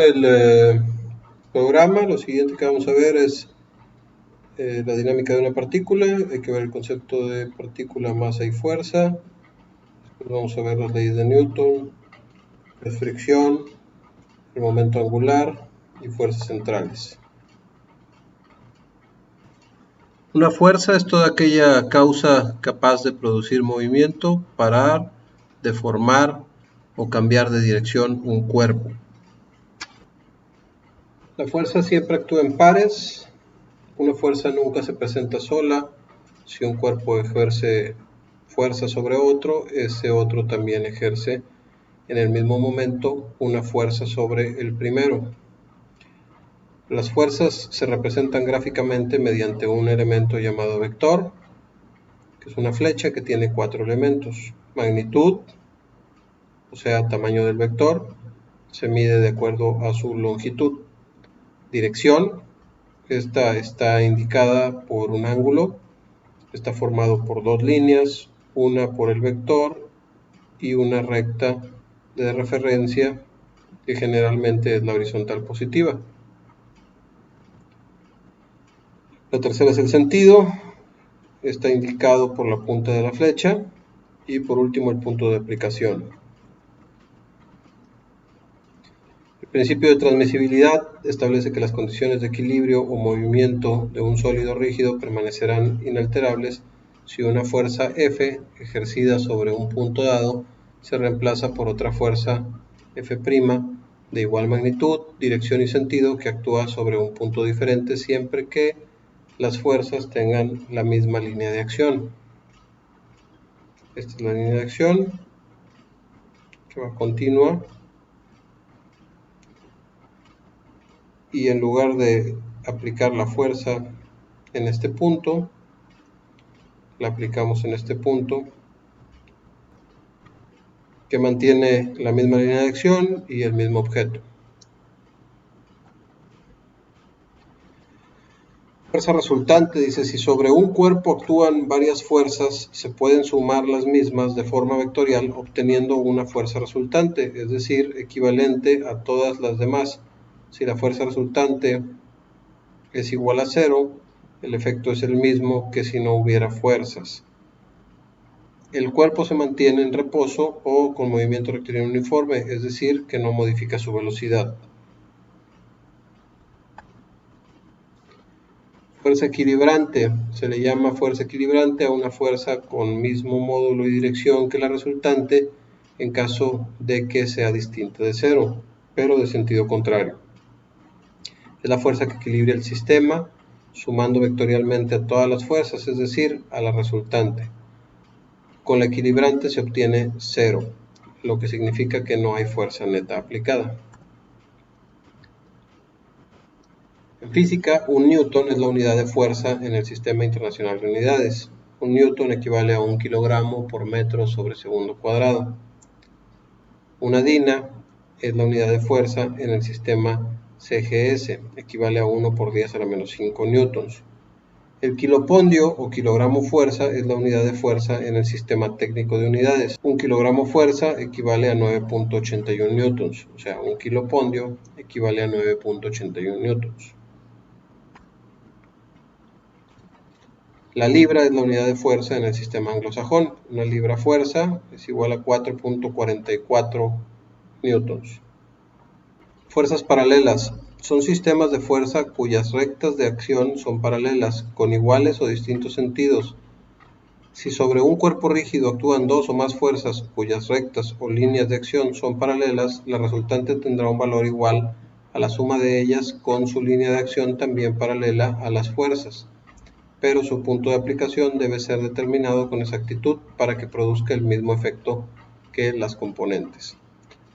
El programa, lo siguiente que vamos a ver es la dinámica de una partícula. Hay que ver el concepto de partícula, masa y fuerza. Después vamos a ver las leyes de Newton, la fricción, el momento angular y fuerzas centrales. Una fuerza es toda aquella causa capaz de producir movimiento, parar, deformar o cambiar de dirección un cuerpo. La fuerza siempre actúa en pares. Una fuerza nunca se presenta sola. Si un cuerpo ejerce fuerza sobre otro, ese otro también ejerce en el mismo momento una fuerza sobre el primero. Las fuerzas se representan gráficamente mediante un elemento llamado vector, que es una flecha que tiene 4 elementos. Magnitud, o sea, tamaño del vector, se mide de acuerdo a su longitud. Dirección, esta está indicada por un ángulo, está formado por dos líneas, una por el vector y una recta de referencia, que generalmente es la horizontal positiva. La tercera es el sentido, está indicado por la punta de la flecha, y por último el punto de aplicación. El principio de transmisibilidad establece que las condiciones de equilibrio o movimiento de un sólido rígido permanecerán inalterables si una fuerza F ejercida sobre un punto dado se reemplaza por otra fuerza F' de igual magnitud, dirección y sentido que actúa sobre un punto diferente siempre que las fuerzas tengan la misma línea de acción. Esta es la línea de acción que va continua, y en lugar de aplicar la fuerza en este punto, la aplicamos en este punto, que mantiene la misma línea de acción y el mismo objeto. Fuerza resultante dice: si sobre un cuerpo actúan varias fuerzas, se pueden sumar las mismas de forma vectorial obteniendo una fuerza resultante, es decir, equivalente a todas las demás. Si la fuerza resultante es igual a 0, el efecto es el mismo que si no hubiera fuerzas. El cuerpo se mantiene en reposo o con movimiento rectilíneo uniforme, es decir, que no modifica su velocidad. Fuerza equilibrante. Se le llama fuerza equilibrante a una fuerza con mismo módulo y dirección que la resultante en caso de que sea distinta de 0, pero de sentido contrario. Es la fuerza que equilibra el sistema, sumando vectorialmente a todas las fuerzas, es decir, a la resultante. Con la equilibrante se obtiene 0, lo que significa que no hay fuerza neta aplicada. En física, un newton es la unidad de fuerza en el Sistema Internacional de Unidades. Un newton equivale a 1 kilogramo por metro sobre segundo cuadrado. Una dina es la unidad de fuerza en el sistema CGS, equivale a 1 por 10 a la menos 5 newtons. El kilopondio o kilogramo fuerza es la unidad de fuerza en el sistema técnico de unidades. Un kilogramo fuerza equivale a 9.81 newtons, o sea, un kilopondio equivale a 9.81 newtons. La libra es la unidad de fuerza en el sistema anglosajón. Una libra fuerza es igual a 4.44 newtons. Fuerzas paralelas. Son sistemas de fuerza cuyas rectas de acción son paralelas, con iguales o distintos sentidos. Si sobre un cuerpo rígido actúan dos o más fuerzas cuyas rectas o líneas de acción son paralelas, la resultante tendrá un valor igual a la suma de ellas con su línea de acción también paralela a las fuerzas, pero su punto de aplicación debe ser determinado con exactitud para que produzca el mismo efecto que las componentes.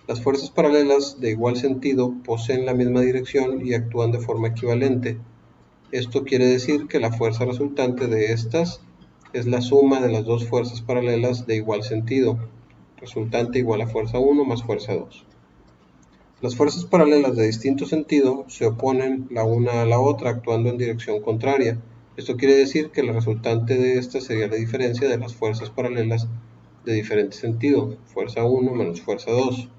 Las fuerzas paralelas de igual sentido poseen la misma dirección y actúan de forma equivalente. Esto quiere decir que la fuerza resultante de estas es la suma de las dos fuerzas paralelas de igual sentido, resultante igual a fuerza 1 más fuerza 2. Las fuerzas paralelas de distinto sentido se oponen la una a la otra actuando en dirección contraria. Esto quiere decir que la resultante de esta sería la diferencia de las fuerzas paralelas de diferente sentido, fuerza 1 menos fuerza 2.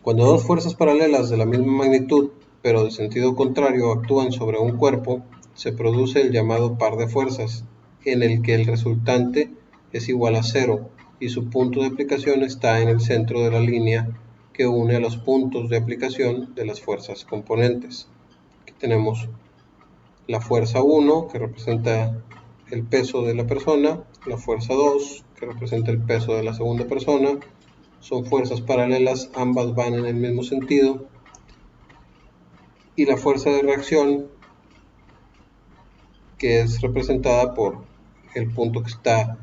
Cuando dos fuerzas paralelas de la misma magnitud, pero de sentido contrario, actúan sobre un cuerpo, se produce el llamado par de fuerzas, en el que el resultante es igual a cero y su punto de aplicación está en el centro de la línea que une a los puntos de aplicación de las fuerzas componentes. Aquí tenemos la fuerza 1, que representa el peso de la persona, la fuerza 2, que representa el peso de la segunda persona. Son fuerzas paralelas, ambas van en el mismo sentido. Y la fuerza de reacción, que es representada por el punto que está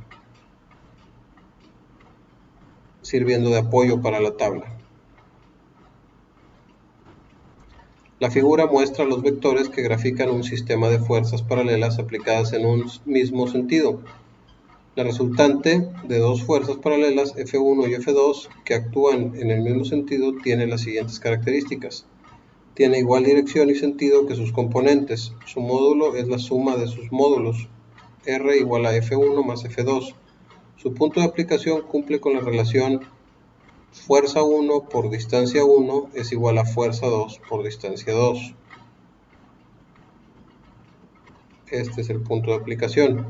sirviendo de apoyo para la tabla. La figura muestra los vectores que grafican un sistema de fuerzas paralelas aplicadas en un mismo sentido. La resultante de dos fuerzas paralelas F1 y F2 que actúan en el mismo sentido tiene las siguientes características. Tiene igual dirección y sentido que sus componentes. Su módulo es la suma de sus módulos. R igual a F1 más F2. Su punto de aplicación cumple con la relación fuerza 1 por distancia 1 es igual a fuerza 2 por distancia 2. Este es el punto de aplicación.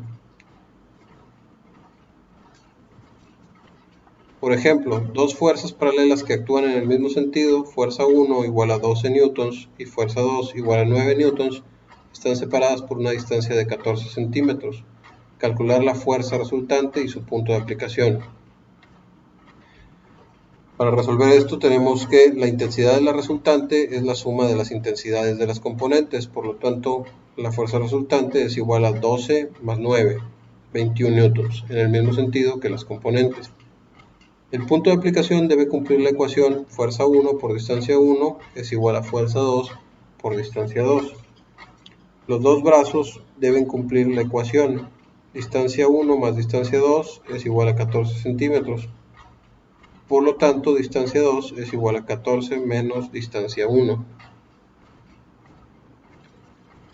Por ejemplo, dos fuerzas paralelas que actúan en el mismo sentido, fuerza 1 igual a 12 newtons y fuerza 2 igual a 9 newtons, están separadas por una distancia de 14 centímetros. Calcular la fuerza resultante y su punto de aplicación. Para resolver esto tenemos que la intensidad de la resultante es la suma de las intensidades de las componentes, por lo tanto la fuerza resultante es igual a 12 más 9, 21 newtons, en el mismo sentido que las componentes. El punto de aplicación debe cumplir la ecuación fuerza 1 por distancia 1 es igual a fuerza 2 por distancia 2. Los dos brazos deben cumplir la ecuación distancia 1 más distancia 2 es igual a 14 centímetros. Por lo tanto, distancia 2 es igual a 14 menos distancia 1.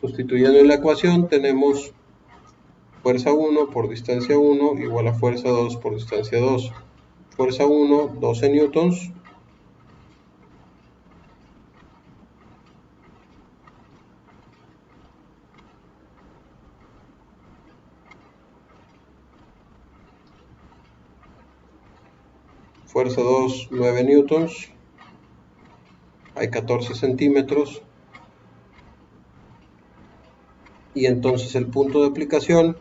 Sustituyendo en la ecuación tenemos fuerza 1 por distancia 1 igual a fuerza 2 por distancia 2. Fuerza 1, 12 newtons. Fuerza 2, 9 newtons. Hay 14 centímetros. Y entonces el punto de aplicación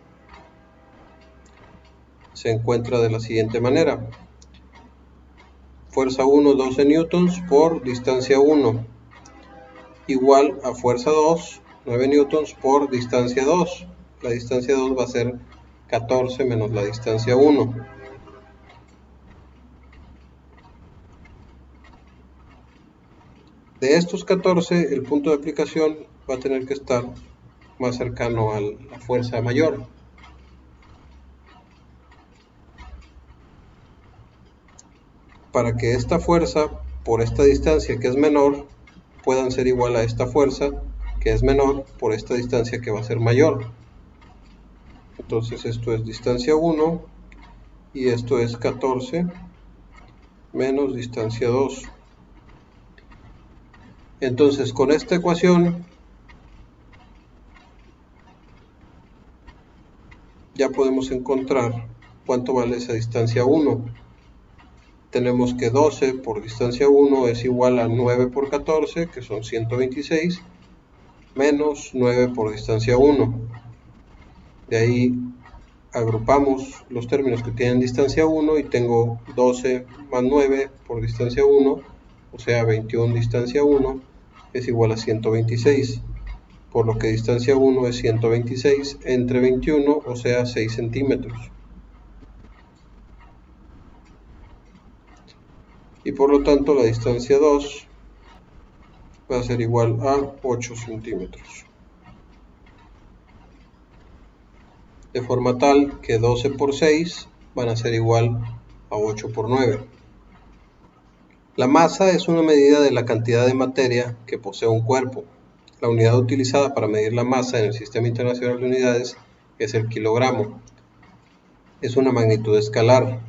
se encuentra de la siguiente manera. Fuerza 1, 12 newtons por distancia 1 igual a fuerza 2, 9 newtons por distancia 2. La distancia 2 va a ser 14 menos la distancia 1. De estos 14, el punto de aplicación va a tener que estar más cercano a la fuerza mayor. Para que esta fuerza por esta distancia que es menor puedan ser igual a esta fuerza que es menor por esta distancia que va a ser mayor. Entonces esto es distancia 1 y esto es 14 menos distancia 2. Entonces con esta ecuación ya podemos encontrar cuánto vale esa distancia 1. Tenemos que 12 por distancia 1 es igual a 9 por 14, que son 126, menos 9 por distancia 1. De ahí agrupamos los términos que tienen distancia 1 y tengo 12 más 9 por distancia 1, o sea 21 distancia 1 es igual a 126, por lo que distancia 1 es 126 entre 21, o sea 6 centímetros. Y por lo tanto la distancia 2 va a ser igual a 8 centímetros. De forma tal que 12 por 6 van a ser igual a 8 por 9. La masa es una medida de la cantidad de materia que posee un cuerpo. La unidad utilizada para medir la masa en el Sistema Internacional de Unidades es el kilogramo. Es una magnitud escalar.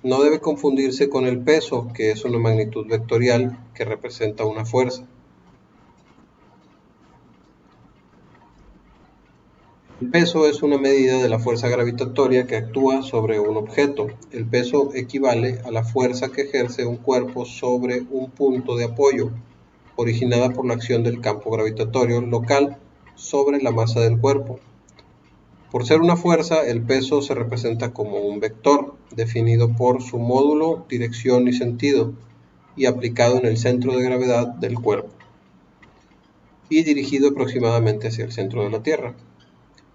No debe confundirse con el peso, que es una magnitud vectorial que representa una fuerza. El peso es una medida de la fuerza gravitatoria que actúa sobre un objeto. El peso equivale a la fuerza que ejerce un cuerpo sobre un punto de apoyo, originada por la acción del campo gravitatorio local sobre la masa del cuerpo. Por ser una fuerza, el peso se representa como un vector, definido por su módulo, dirección y sentido, y aplicado en el centro de gravedad del cuerpo, y dirigido aproximadamente hacia el centro de la Tierra.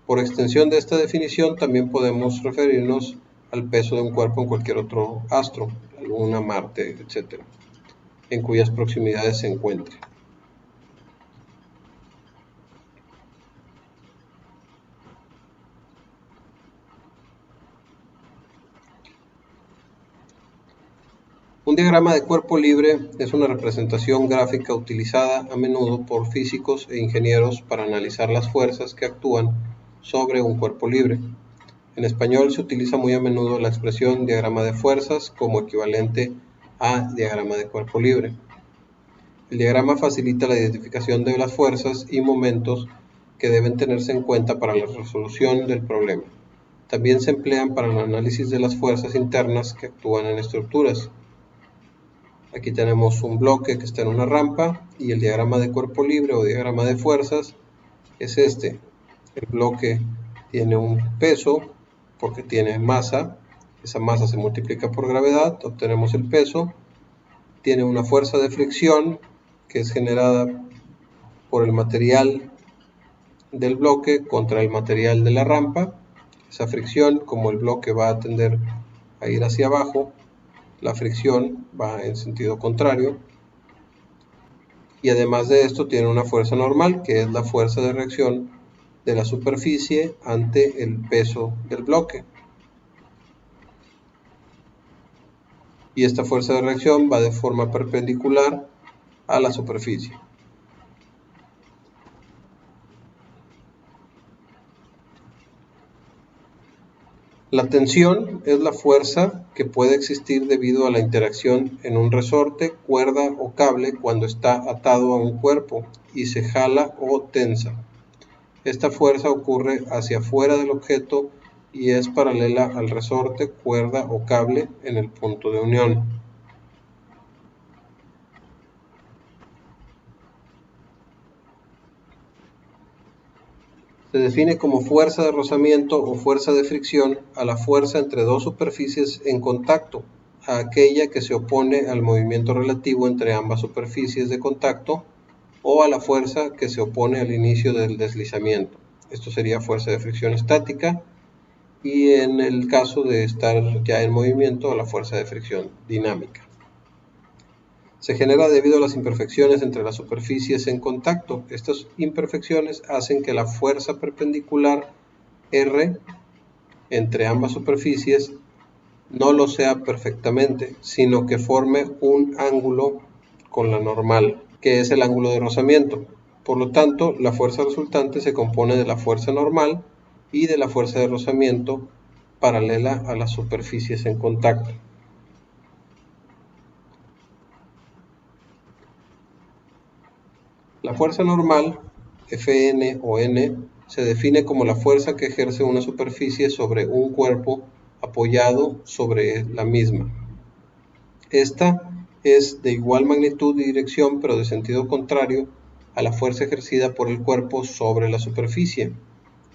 Por extensión de esta definición, también podemos referirnos al peso de un cuerpo en cualquier otro astro, la Luna, Marte, etc., en cuyas proximidades se encuentre. Un diagrama de cuerpo libre es una representación gráfica utilizada a menudo por físicos e ingenieros para analizar las fuerzas que actúan sobre un cuerpo libre. En español se utiliza muy a menudo la expresión diagrama de fuerzas como equivalente a diagrama de cuerpo libre. El diagrama facilita la identificación de las fuerzas y momentos que deben tenerse en cuenta para la resolución del problema. También se emplean para el análisis de las fuerzas internas que actúan en estructuras. Aquí tenemos un bloque que está en una rampa y el diagrama de cuerpo libre o diagrama de fuerzas es este. El bloque tiene un peso porque tiene masa, esa masa se multiplica por gravedad, obtenemos el peso. Tiene una fuerza de fricción que es generada por el material del bloque contra el material de la rampa. Esa fricción, como el bloque va a tender a ir hacia abajo, la fricción va en sentido contrario, y además de esto tiene una fuerza normal, que es la fuerza de reacción de la superficie ante el peso del bloque. Y esta fuerza de reacción va de forma perpendicular a la superficie. La tensión es la fuerza que puede existir debido a la interacción en un resorte, cuerda o cable cuando está atado a un cuerpo y se jala o tensa. Esta fuerza ocurre hacia afuera del objeto y es paralela al resorte, cuerda o cable en el punto de unión. Se define como fuerza de rozamiento o fuerza de fricción a la fuerza entre dos superficies en contacto, a aquella que se opone al movimiento relativo entre ambas superficies de contacto o a la fuerza que se opone al inicio del deslizamiento. Esto sería fuerza de fricción estática, y en el caso de estar ya en movimiento, a la fuerza de fricción dinámica. Se genera debido a las imperfecciones entre las superficies en contacto. Estas imperfecciones hacen que la fuerza perpendicular R entre ambas superficies no lo sea perfectamente, sino que forme un ángulo con la normal, que es el ángulo de rozamiento. Por lo tanto, la fuerza resultante se compone de la fuerza normal y de la fuerza de rozamiento paralela a las superficies en contacto. La fuerza normal, Fn o N, se define como la fuerza que ejerce una superficie sobre un cuerpo apoyado sobre la misma. Esta es de igual magnitud y dirección, pero de sentido contrario a la fuerza ejercida por el cuerpo sobre la superficie.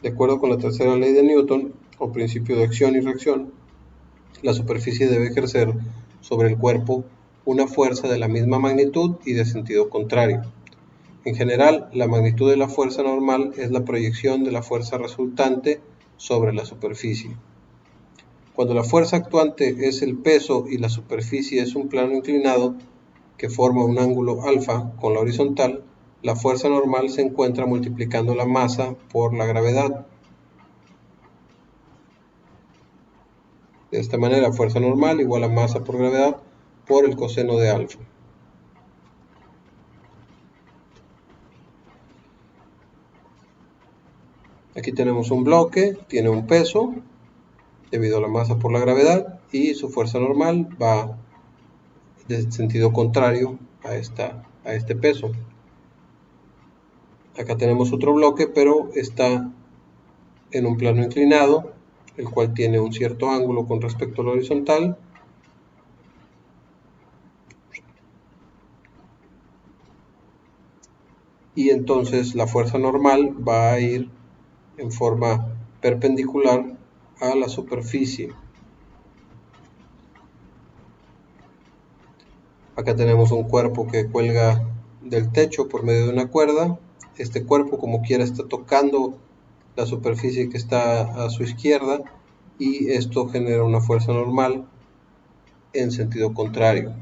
De acuerdo con la tercera ley de Newton, o principio de acción y reacción, la superficie debe ejercer sobre el cuerpo una fuerza de la misma magnitud y de sentido contrario. En general, la magnitud de la fuerza normal es la proyección de la fuerza resultante sobre la superficie. Cuando la fuerza actuante es el peso y la superficie es un plano inclinado que forma un ángulo alfa con la horizontal, la fuerza normal se encuentra multiplicando la masa por la gravedad. De esta manera, fuerza normal igual a masa por gravedad por el coseno de alfa. Aquí tenemos un bloque, tiene un peso debido a la masa por la gravedad, y su fuerza normal va de sentido contrario a este peso. Acá tenemos otro bloque, pero está en un plano inclinado, el cual tiene un cierto ángulo con respecto al horizontal. Y entonces la fuerza normal va a ir en forma perpendicular a la superficie. Acá tenemos un cuerpo que cuelga del techo por medio de una cuerda. Este cuerpo, como quiera, está tocando la superficie que está a su izquierda y esto genera una fuerza normal en sentido contrario.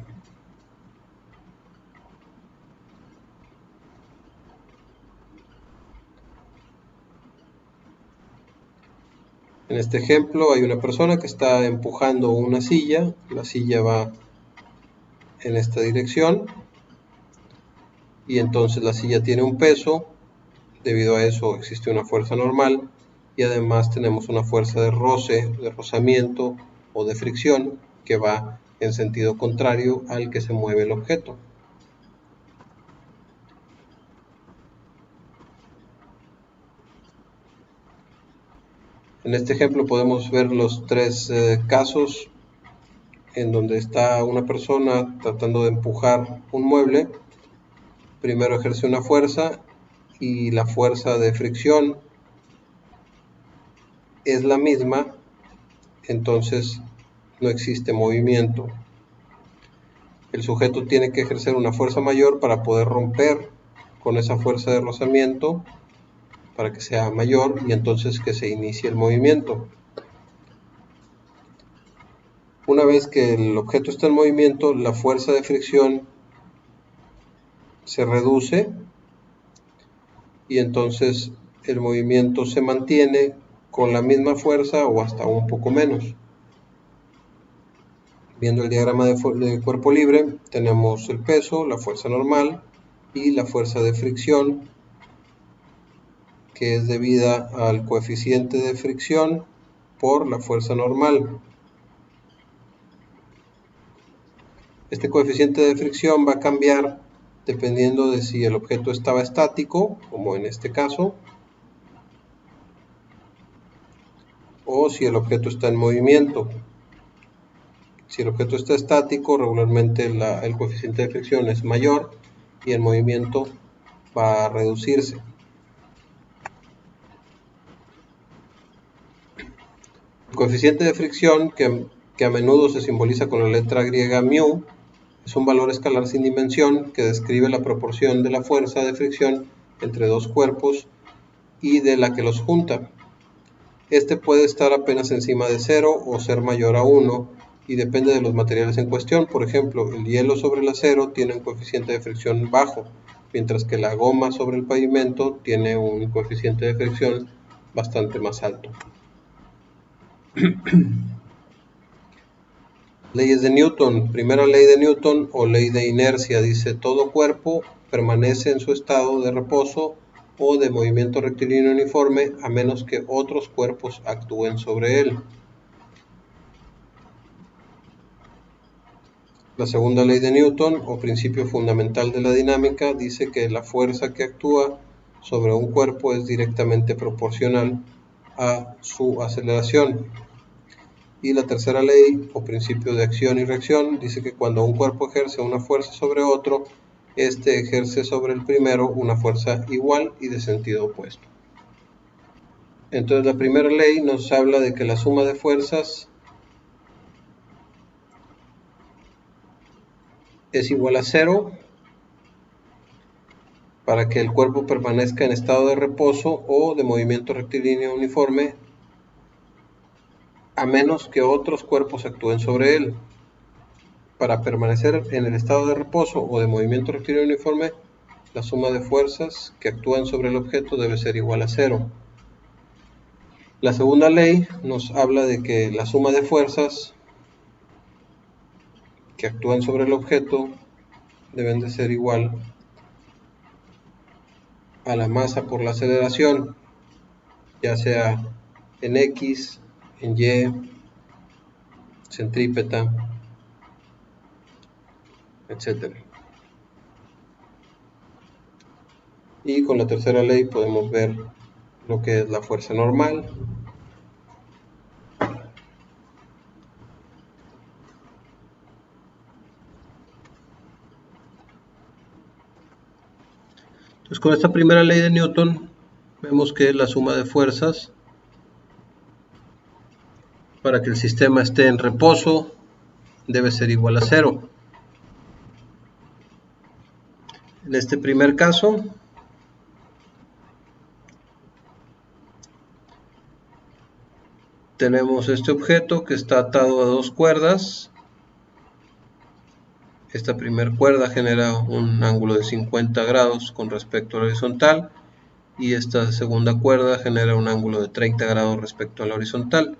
En este ejemplo hay una persona que está empujando una silla, la silla va en esta dirección y entonces la silla tiene un peso, debido a eso existe una fuerza normal y además tenemos una fuerza de roce, de rozamiento o de fricción que va en sentido contrario al que se mueve el objeto. En este ejemplo podemos ver los tres casos en donde está una persona tratando de empujar un mueble. Primero ejerce una fuerza y la fuerza de fricción es la misma, entonces no existe movimiento. El sujeto tiene que ejercer una fuerza mayor para poder romper con esa fuerza de rozamiento, para que sea mayor y entonces que se inicie el movimiento. Una vez que el objeto está en movimiento, la fuerza de fricción se reduce y entonces el movimiento se mantiene con la misma fuerza o hasta un poco menos. Viendo el diagrama de cuerpo libre, tenemos el peso, la fuerza normal y la fuerza de fricción, que es debida al coeficiente de fricción por la fuerza normal. Este coeficiente de fricción va a cambiar dependiendo de si el objeto estaba estático, como en este caso, o si el objeto está en movimiento. Si el objeto está estático, regularmente el coeficiente de fricción es mayor y el movimiento va a reducirse. El coeficiente de fricción, que a menudo se simboliza con la letra griega μ, es un valor escalar sin dimensión que describe la proporción de la fuerza de fricción entre dos cuerpos y de la que los junta. Este puede estar apenas encima de 0 o ser mayor a 1 y depende de los materiales en cuestión. Por ejemplo, el hielo sobre el acero tiene un coeficiente de fricción bajo, mientras que la goma sobre el pavimento tiene un coeficiente de fricción bastante más alto. Leyes de Newton. Primera ley de Newton o ley de inercia dice: todo cuerpo permanece en su estado de reposo o de movimiento rectilíneo uniforme a menos que otros cuerpos actúen sobre él. La segunda ley de Newton o principio fundamental de la dinámica dice que la fuerza que actúa sobre un cuerpo es directamente proporcional a su aceleración. Y la tercera ley o principio de acción y reacción dice que cuando un cuerpo ejerce una fuerza sobre otro, este ejerce sobre el primero una fuerza igual y de sentido opuesto. Entonces la primera ley nos habla de que la suma de fuerzas es igual a 0 para que el cuerpo permanezca en estado de reposo o de movimiento rectilíneo uniforme a menos que otros cuerpos actúen sobre él. Para permanecer en el estado de reposo o de movimiento rectilíneo uniforme, la suma de fuerzas que actúan sobre el objeto debe ser igual a 0. La segunda ley nos habla de que la suma de fuerzas que actúan sobre el objeto deben de ser igual a la masa por la aceleración, ya sea en X, en Y, centrípeta, etc. Y con la tercera ley podemos ver lo que es la fuerza normal. Entonces, con esta primera ley de Newton vemos que la suma de fuerzas para que el sistema esté en reposo debe ser igual a 0. En este primer caso, tenemos este objeto que está atado a dos cuerdas. Esta primera cuerda genera un ángulo de 50 grados con respecto a la horizontal y esta segunda cuerda genera un ángulo de 30 grados respecto a la horizontal.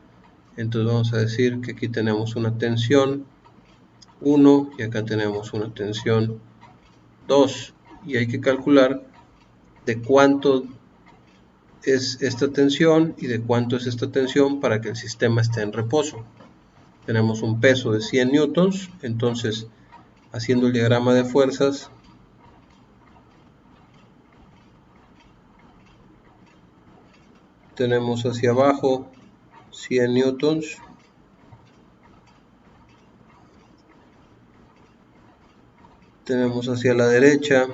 Entonces vamos a decir que aquí tenemos una tensión 1 y acá tenemos una tensión 2 y hay que calcular de cuánto es esta tensión y de cuánto es esta tensión para que el sistema esté en reposo. Tenemos un peso de 100 newtons, entonces haciendo el diagrama de fuerzas, tenemos hacia abajo 100 newtons, tenemos hacia la derecha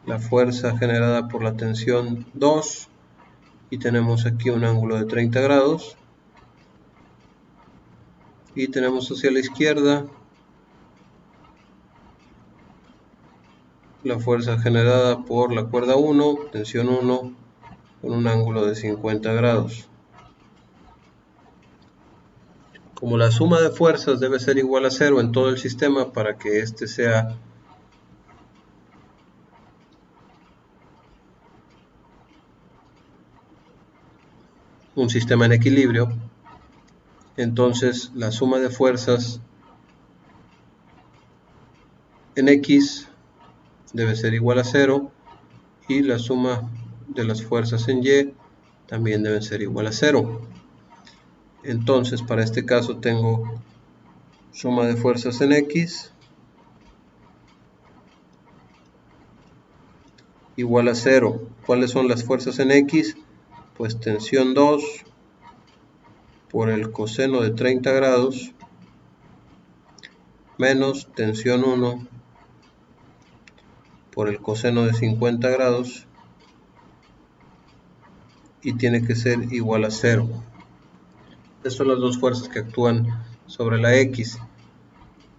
la fuerza generada por la tensión 2 y tenemos aquí un ángulo de 30 grados y tenemos hacia la izquierda la fuerza generada por la cuerda 1, tensión 1, con un ángulo de 50 grados. Como la suma de fuerzas debe ser igual a 0 en todo el sistema para que este sea un sistema en equilibrio, entonces la suma de fuerzas en X debe ser igual a 0 y la suma de las fuerzas en Y también debe ser igual a 0. Entonces para este caso tengo suma de fuerzas en X igual a 0. ¿Cuáles son las fuerzas en X? Pues tensión 2 por el coseno de 30 grados menos tensión 1 por el coseno de 50 grados y tiene que ser igual a 0. Estas son las dos fuerzas que actúan sobre la X.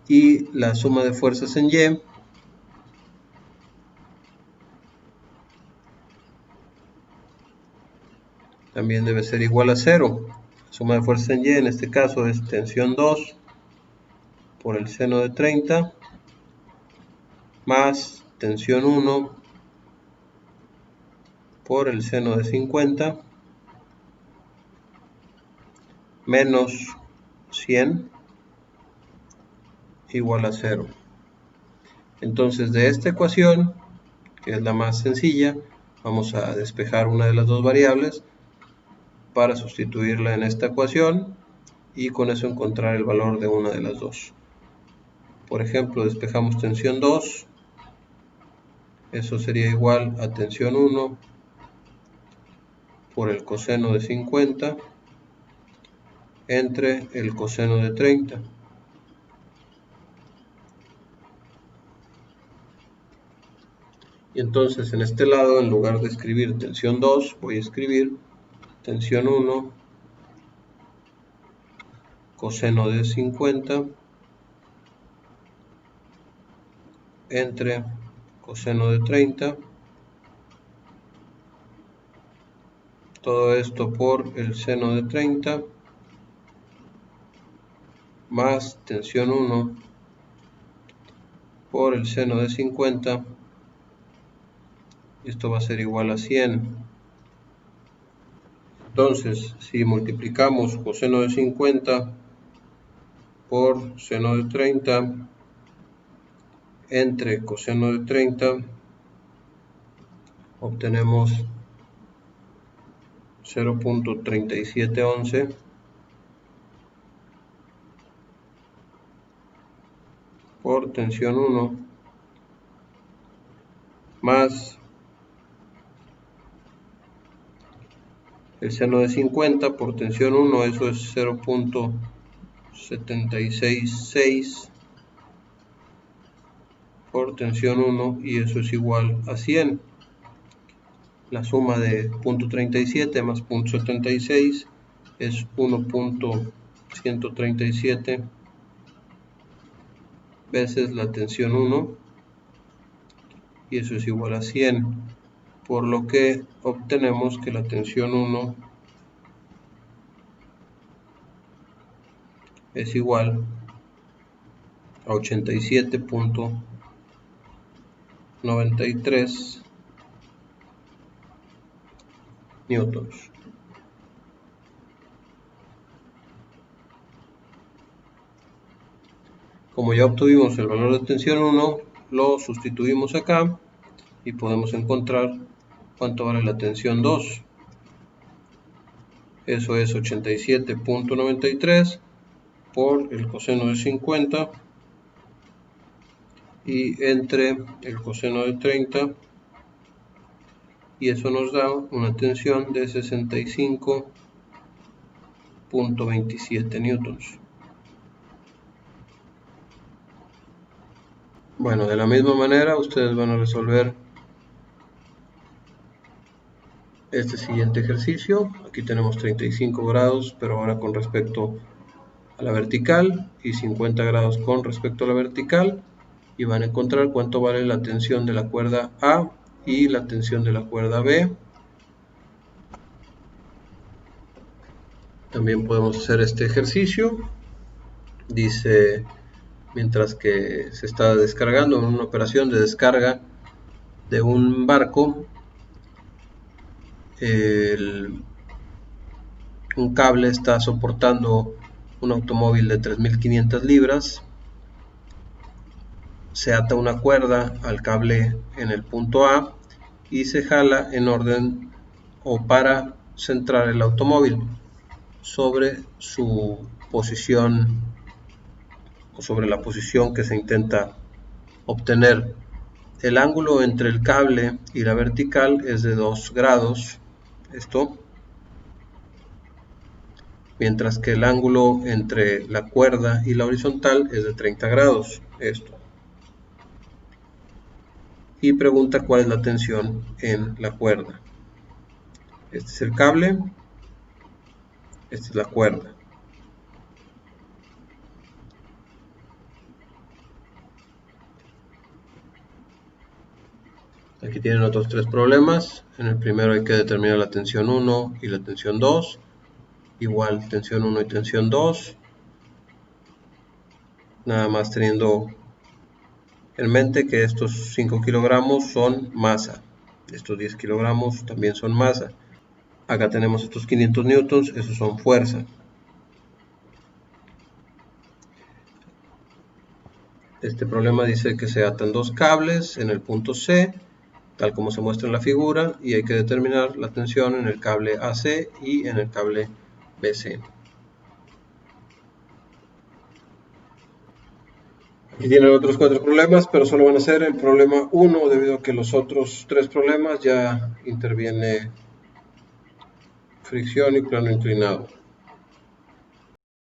Y la suma de fuerzas en Y también debe ser igual a 0. La suma de fuerzas en Y en este caso es tensión 2 por el seno de 30 más tensión 1 por el seno de 50 menos 100 igual a 0. Entonces de esta ecuación, que es la más sencilla, vamos a despejar una de las dos variables para sustituirla en esta ecuación y con eso encontrar el valor de una de las dos. Por ejemplo, despejamos tensión 2, eso sería igual a tensión 1 por el coseno de 50 entre el coseno de 30. Y entonces en este lado, en lugar de escribir tensión 2, voy a escribir tensión 1 coseno de 50 entre coseno de 30, todo esto por el seno de 30 más tensión 1 por el seno de 50, esto va a ser igual a 100. Entonces, si multiplicamos coseno de 50 por seno de 30 entre coseno de 30, obtenemos 0.3711 por tensión 1 más el seno de 50 por tensión 1, eso es 0.766 por tensión 1 y eso es igual a 100. La suma de 0.37 más 0.76 es 1.137 veces la tensión 1 y eso es igual a 100, por lo que obtenemos que la tensión 1 es igual a 87.93 newtons. Como ya obtuvimos el valor de tensión 1, lo sustituimos acá y podemos encontrar cuánto vale la tensión 2. Eso es 87.93 por el coseno de 50 y entre el coseno de 30, y eso nos da una tensión de 65.27 newtons. Bueno, de la misma manera ustedes van a resolver este siguiente ejercicio. Aquí tenemos 35 grados, pero ahora con respecto a la vertical, y 50 grados con respecto a la vertical, y van a encontrar cuánto vale la tensión de la cuerda A y la tensión de la cuerda B. También podemos hacer este ejercicio. Dice, mientras que se está descargando en una operación de descarga de un barco, un cable está soportando un automóvil de 3.500 libras. Se ata una cuerda al cable en el punto A y se jala en orden o para centrar el automóvil sobre su posición o sobre la posición que se intenta obtener. El ángulo entre el cable y la vertical es de 2 grados, mientras que el ángulo entre la cuerda y la horizontal es de 30 grados, y pregunta cuál es la tensión en la cuerda. Este es el cable, esta es la cuerda. Aquí tienen otros 3 problemas. En el primero hay que determinar la tensión 1 y la tensión 2. Igual tensión 1 y tensión 2. Nada más teniendo en mente que estos 5 kilogramos son masa. Estos 10 kilogramos también son masa. Acá tenemos estos 500 newtons, esos son fuerza. Este problema dice que se atan 2 cables en el punto C, tal como se muestra en la figura, y hay que determinar la tensión en el cable AC y en el cable BC. Aquí tienen otros 4 problemas, pero solo van a ser el problema 1, debido a que los otros 3 problemas ya interviene fricción y plano inclinado.